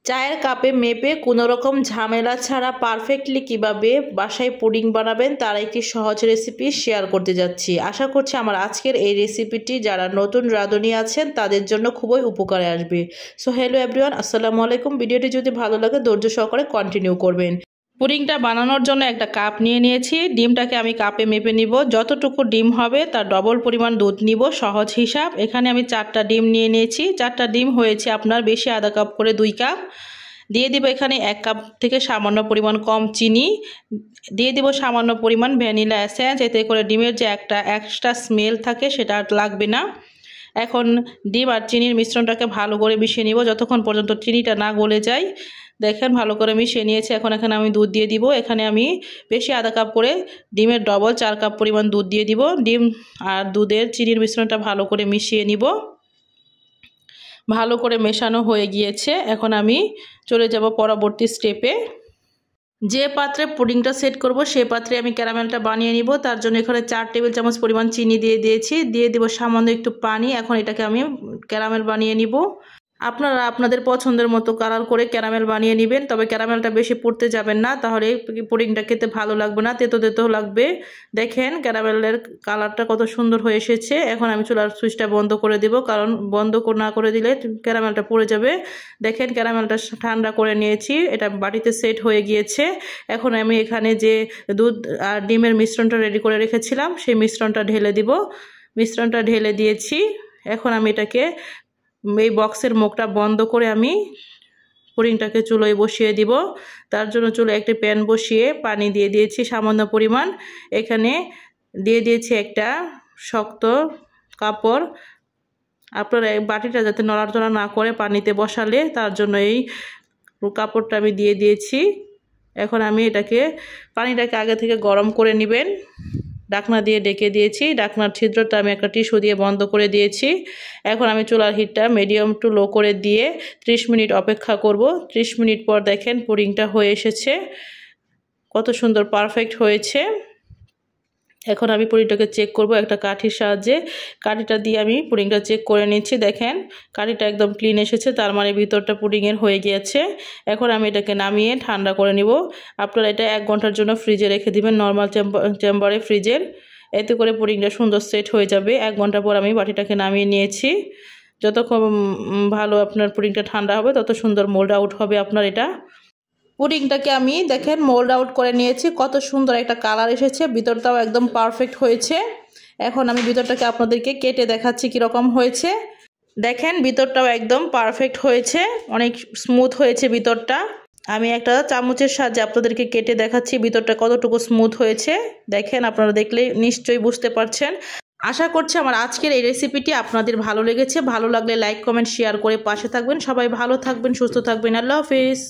চায়ের কাপে মেপে কোনো রকম ঝামেলা ছাড়া পারফেক্টলি কিভাবে বাসায় পুডিং বানাবেন তার একটি সহজ রেসিপি শেয়ার করতে যাচ্ছি। আশা করছি আমার আজকের এই রেসিপিটি যারা নতুন রাঁধুনি আছেন তাদের জন্য খুবই উপকারে আসবে। সো হ্যালো এভরিওয়ান, আসসালামু আলাইকুম। ভিডিওটি যদি ভালো লাগে ধৈর্য সহকারে কন্টিনিউ করবেন। পুডিংটা বানানোর জন্য একটা কাপ নিয়ে নিয়েছি। ডিমটাকে আমি কাপে মেপে নিব। যতটুকু ডিম হবে তার ডবল পরিমাণ দুধ নিব, সহজ হিসাব। এখানে আমি 4টা ডিম নিয়ে নিয়েছি। 4টা ডিম হয়েছে আপনার বেশি আধা কাপ করে 2 কাপ। দিয়ে দিব এখানে 1 কাপ থেকে সামান্য পরিমাণ কম চিনি। দিয়ে দিব সামান্য পরিমাণ ভ্যানিলা এসেন্স, এতে করে ডিমের যে একটা এক্সট্রা স্মেল থাকে সেটা আর লাগবে না। এখন ডিম আর চিনির মিশ্রণটাকে ভালো করে মিশিয়ে নিব যতক্ষণ পর্যন্ত চিনিটা না গলে যায়। দেখেন ভালো করে মিশিয়ে নিয়েছি। এখন এখানে আমি দুধ দিয়ে দিব। এখানে আমি বেশি আধা কাপ করে ডিমের ডবল 4 কাপ পরিমাণ দুধ দিয়ে দিব। ডিম আর দুধের চিনির মিশ্রণটা ভালো করে মিশিয়ে নিব। ভালো করে মেশানো হয়ে গিয়েছে। এখন আমি চলে যাব পরবর্তী স্টেপে। যে পাত্রে পুডিংটা সেট করব সেই পাত্রে আমি ক্যারামেলটা বানিয়ে নিব। তার জন্য এখানে 4 টেবিল চামচ পরিমাণ চিনি দিয়ে দিয়েছি। দিয়ে দিব সামান্য একটু পানি। এখন এটাকে আমি ক্যারামেল বানিয়ে নিব। আপনারা আপনাদের পছন্দের মতো কালার করে ক্যারামেল বানিয়ে নেবেন, তবে ক্যারামেলটা বেশি পুড়তে যাবেন না, তাহলে পুডিংটা খেতে ভালো লাগবে না, তেতো তেতো লাগবে। দেখেন ক্যারামেলের কালারটা কত সুন্দর হয়ে এসেছে। এখন আমি চুলার সুইচটা বন্ধ করে দেব, কারণ বন্ধ না করে দিলে ক্যারামেলটা পুড়ে যাবে। দেখেন ক্যারামেলটা ঠান্ডা করে নিয়েছি, এটা বাটিতে সেট হয়ে গিয়েছে। এখন আমি এখানে যে দুধ আর ডিমের মিশ্রণটা রেডি করে রেখেছিলাম সেই মিশ্রণটা ঢেলে দিব। মিশ্রণটা ঢেলে দিয়েছি। এখন আমি এটাকে এই বক্সের মুখটা বন্ধ করে আমি পুডিংটাকে চুলোয় বসিয়ে দিব। তার জন্য চুলোয় একটি প্যান বসিয়ে পানি দিয়ে দিয়েছি সামান্য পরিমাণ। এখানে দিয়ে দিয়েছি একটা শক্ত কাপড়। আপনারা বাটিটা যাতে নড়াচড়া না করে পানিতে বসালে, তার জন্য এই কাপড়টা আমি দিয়ে দিয়েছি। এখন আমি পানিটাকে আগে থেকে গরম করে নেবেন। ঢাকনা দিয়ে ঢেকে দিয়েছি। ঢাকনার ছিদ্রটা আমি একটা টিস্যু দিয়ে বন্ধ করে দিয়েছি। এখন আমি চুলার হিটটা মিডিয়াম টু লো করে দিয়ে 30 মিনিট অপেক্ষা করব। 30 মিনিট পর দেখেন পুডিংটা হয়ে এসেছে, কত সুন্দর পারফেক্ট হয়েছে। এখন আমি পুডিংটাকে চেক করব একটা কাঠির সাহায্যে। কাঠিটা দিয়ে আমি পুডিংটা চেক করে নিচ্ছি। দেখেন কাঠিটা একদম ক্লিন এসেছে, তার মানে ভিতরটা পুডিংয়ের হয়ে গিয়েছে। এখন আমি এটাকে নামিয়ে ঠান্ডা করে নিব। আপনারা এটা 1 ঘন্টার জন্য ফ্রিজে রেখে দিবেন, নর্মাল চেম্বারে ফ্রিজের। এতে করে পুডিংটা সুন্দর সেট হয়ে যাবে। 1 ঘন্টা পর আমি বাটিটাকে নামিয়ে নিয়েছি। যতক্ষণ ভালো আপনার পুডিংটা ঠান্ডা হবে তত সুন্দর মোল্ড আউট হবে আপনার এটা। পুডিংটাকে আমি দেখেন মোল্ড আউট করে নিয়েছি, কত সুন্দর একটা কালার এসেছে, ভিতরটাও একদম পারফেক্ট হয়েছে। এখন আমি ভিতরটাকে আপনাদেরকে কেটে দেখাচ্ছি কীরকম হয়েছে। দেখেন ভিতরটাও একদম পারফেক্ট হয়েছে, অনেক স্মুথ হয়েছে ভিতরটা। আমি একটা চামচের সাহায্যে আপনাদেরকে কেটে দেখাচ্ছি ভিতরটা কতটুকু স্মুথ হয়েছে। দেখেন আপনারা দেখলেই নিশ্চয়ই বুঝতে পারছেন। আশা করছি আমার আজকের এই রেসিপিটি আপনাদের ভালো লেগেছে। ভালো লাগলে লাইক কমেন্ট শেয়ার করে পাশে থাকবেন। সবাই ভালো থাকবেন, সুস্থ থাকবেন। আল্লাহ হাফেজ।